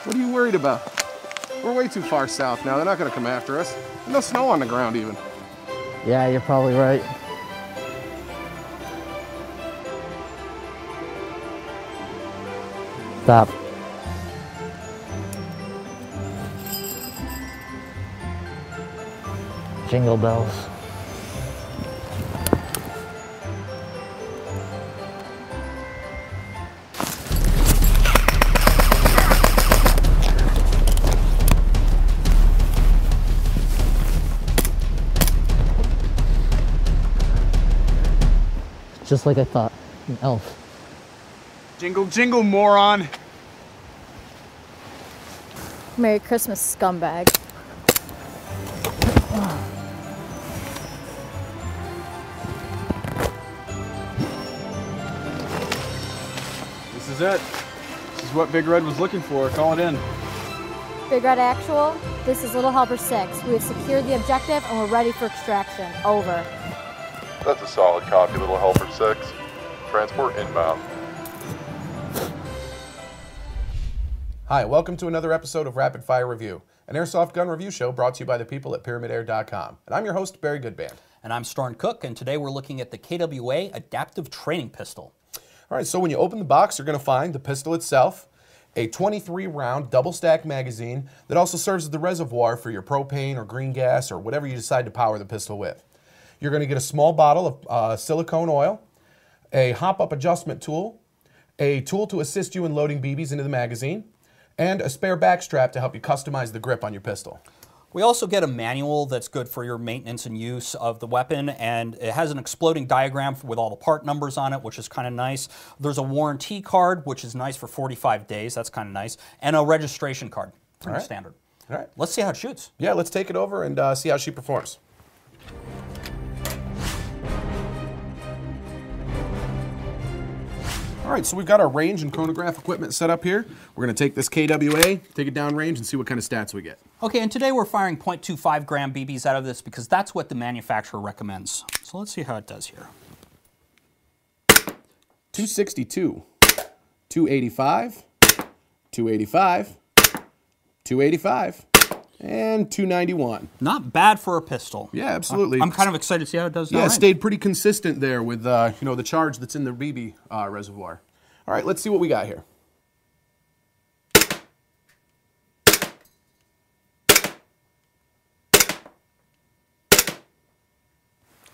What are you worried about? We're way too far south now. They're not going to come after us. There's no snow on the ground even. Yeah, you're probably right. Stop. Jingle bells. Just like I thought, an elf. Jingle, jingle, moron. Merry Christmas, scumbag. This is it. This is what Big Red was looking for. Call it in. Big Red Actual, this is Little Helper 6. We have secured the objective and we're ready for extraction. Over. That's a solid copy, Little Helper 6. Transport inbound. Hi, welcome to another episode of Rapid Fire Review, an airsoft gun review show brought to you by the people at PyramidAir.com. And I'm your host, Barry Goodband. And I'm Storn Cook, and today we're looking at the KWA Adaptive Training Pistol. All right, so when you open the box, you're going to find the pistol itself, a 23-round double-stack magazine that also serves as the reservoir for your propane or green gas or whatever you decide to power the pistol with. You're going to get a small bottle of silicone oil, a hop-up adjustment tool, a tool to assist you in loading BBs into the magazine, and a spare back strap to help you customize the grip on your pistol. We also get a manual that's good for your maintenance and use of the weapon, and it has an exploding diagram with all the part numbers on it, which is kind of nice. There's a warranty card, which is nice for 45 days. That's kind of nice. And a registration card. Pretty standard. All right. Let's see how it shoots. Yeah, let's take it over and see how she performs. All right, so we've got our range and chronograph equipment set up here. We're going to take this KWA, take it down range, and see what kind of stats we get. Okay, and today we're firing 0.25 gram BBs out of this because that's what the manufacturer recommends. So let's see how it does here. 262, 285, 285, 285, and 291. Not bad for a pistol. Yeah, absolutely. I'm kind of excited to see how it does now. Yeah, it stayed pretty consistent there with you know, the charge that's in the BB reservoir. All right, let's see what we got here.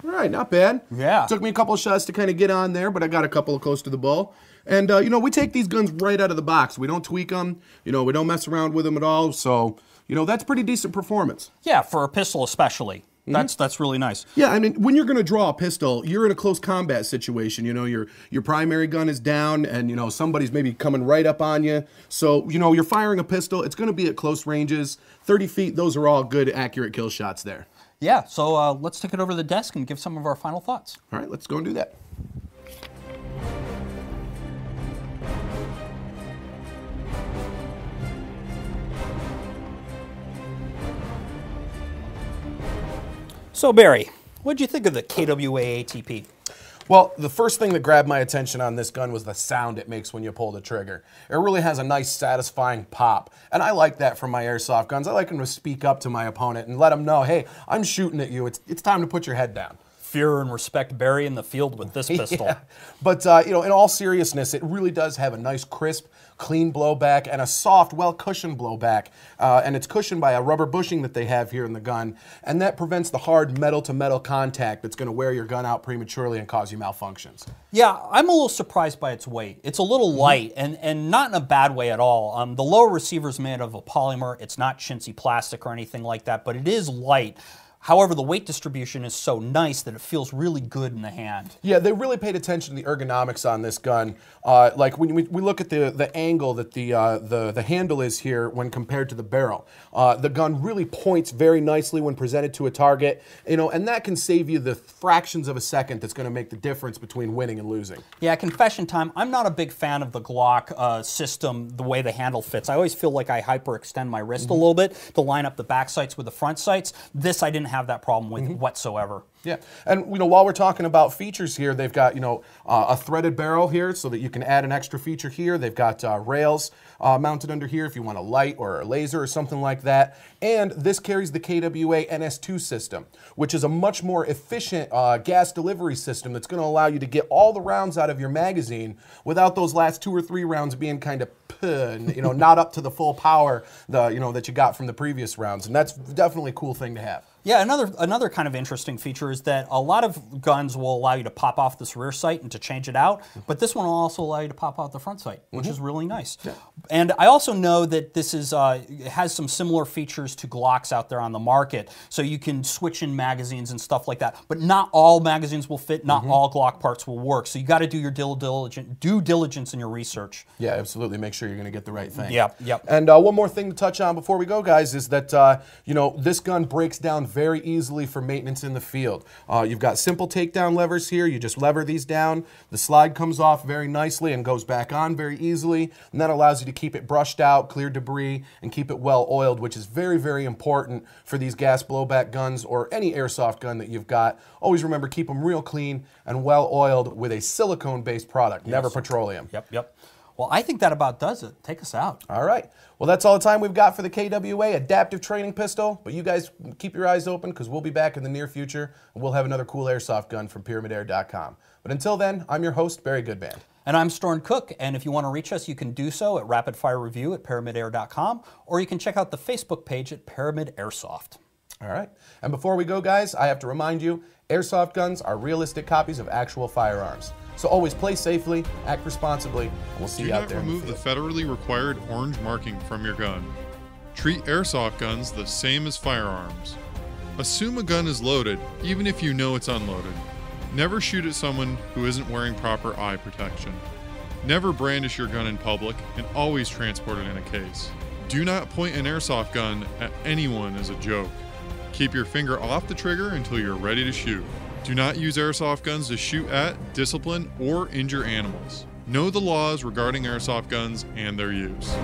All right, not bad. Yeah. Took me a couple of shots to kind of get on there, but I got a couple close to the ball. And, you know, we take these guns right out of the box. We don't tweak them. You know, we don't mess around with them at all. So, you know, that's pretty decent performance. Yeah, for a pistol especially. That's really nice. Yeah, I mean, when you're going to draw a pistol, you're in a close combat situation. You know, your primary gun is down and, you know, somebody's maybe coming right up on you. So, you know, you're firing a pistol. It's going to be at close ranges. 30 feet, those are all good, accurate kill shots there. Yeah, so let's take it over to the desk and give some of our final thoughts. All right, let's go and do that. So Barry, what did you think of the KWA ATP? Well, the first thing that grabbed my attention on this gun was the sound it makes when you pull the trigger. It really has a nice, satisfying pop. And I like that from my airsoft guns. I like them to speak up to my opponent and let them know, hey, I'm shooting at you. It's time to put your head down. Fear and respect Barry in the field with this pistol. Yeah. But, you know, in all seriousness, it really does have a nice, crisp, clean blowback and a soft, well-cushioned blowback. And it's cushioned by a rubber bushing that they have here in the gun. And that prevents the hard metal-to-metal contact that's going to wear your gun out prematurely and cause you malfunctions. Yeah, I'm a little surprised by its weight. It's a little light, and not in a bad way at all. The lower receiver is made of a polymer. It's not chintzy plastic or anything like that, but it is light. However, the weight distribution is so nice that it feels really good in the hand. Yeah, they really paid attention to the ergonomics on this gun. Like when we look at the angle that the handle is here when compared to the barrel. The gun really points very nicely when presented to a target, you know, and that can save you the fractions of a second that's going to make the difference between winning and losing. Yeah, confession time, I'm not a big fan of the Glock system, the way the handle fits. I always feel like I hyperextend my wrist a little bit to line up the back sights with the front sights. This I didn't have that problem with whatsoever. Yeah, and while we're talking about features here, they've got a threaded barrel here so that you can add an extra feature here. They've got rails mounted under here if you want a light or a laser or something like that. And this carries the KWA NS2 system, which is a much more efficient gas delivery system that's going to allow you to get all the rounds out of your magazine without those last 2 or 3 rounds being kind of not up to the full power that you got from the previous rounds. And that's definitely a cool thing to have. Yeah, another kind of interesting feature is that a lot of guns will allow you to pop off this rear sight and to change it out, but this one will also allow you to pop out the front sight, which is really nice. Yeah. And I also know that this is has some similar features to Glocks out there on the market, so you can switch in magazines and stuff like that. But not all magazines will fit, not all Glock parts will work, so you got to do your due diligence in your research. Yeah, absolutely. Make sure you're going to get the right thing. Yeah, yep. And one more thing to touch on before we go, guys, is that this gun breaks down very easily for maintenance in the field. You've got simple takedown levers here. You just lever these down. The slide comes off very nicely and goes back on very easily, and that allows you to keep it brushed out, clear debris, and keep it well oiled, which is very, very important for these gas blowback guns or any airsoft gun that you've got. Always remember, keep them real clean and well oiled with a silicone-based product, never petroleum. Yep. Well, I think that about does it. Take us out. All right. Well, that's all the time we've got for the KWA Adaptive Training Pistol, but you guys keep your eyes open because we'll be back in the near future and we'll have another cool airsoft gun from PyramidAir.com. But until then, I'm your host, Barry Goodman. And I'm Storn Cook, and if you want to reach us, you can do so at rapidfirereview@pyramidair.com, or you can check out the Facebook page at Pyramid Airsoft. All right. And before we go, guys, I have to remind you, airsoft guns are realistic copies of actual firearms. So always play safely, act responsibly, and we'll see you out there. Do not remove the federally required orange marking from your gun. Treat airsoft guns the same as firearms. Assume a gun is loaded, even if you know it's unloaded. Never shoot at someone who isn't wearing proper eye protection. Never brandish your gun in public, and always transport it in a case. Do not point an airsoft gun at anyone as a joke. Keep your finger off the trigger until you're ready to shoot. Do not use airsoft guns to shoot at, discipline, or injure animals. Know the laws regarding airsoft guns and their use.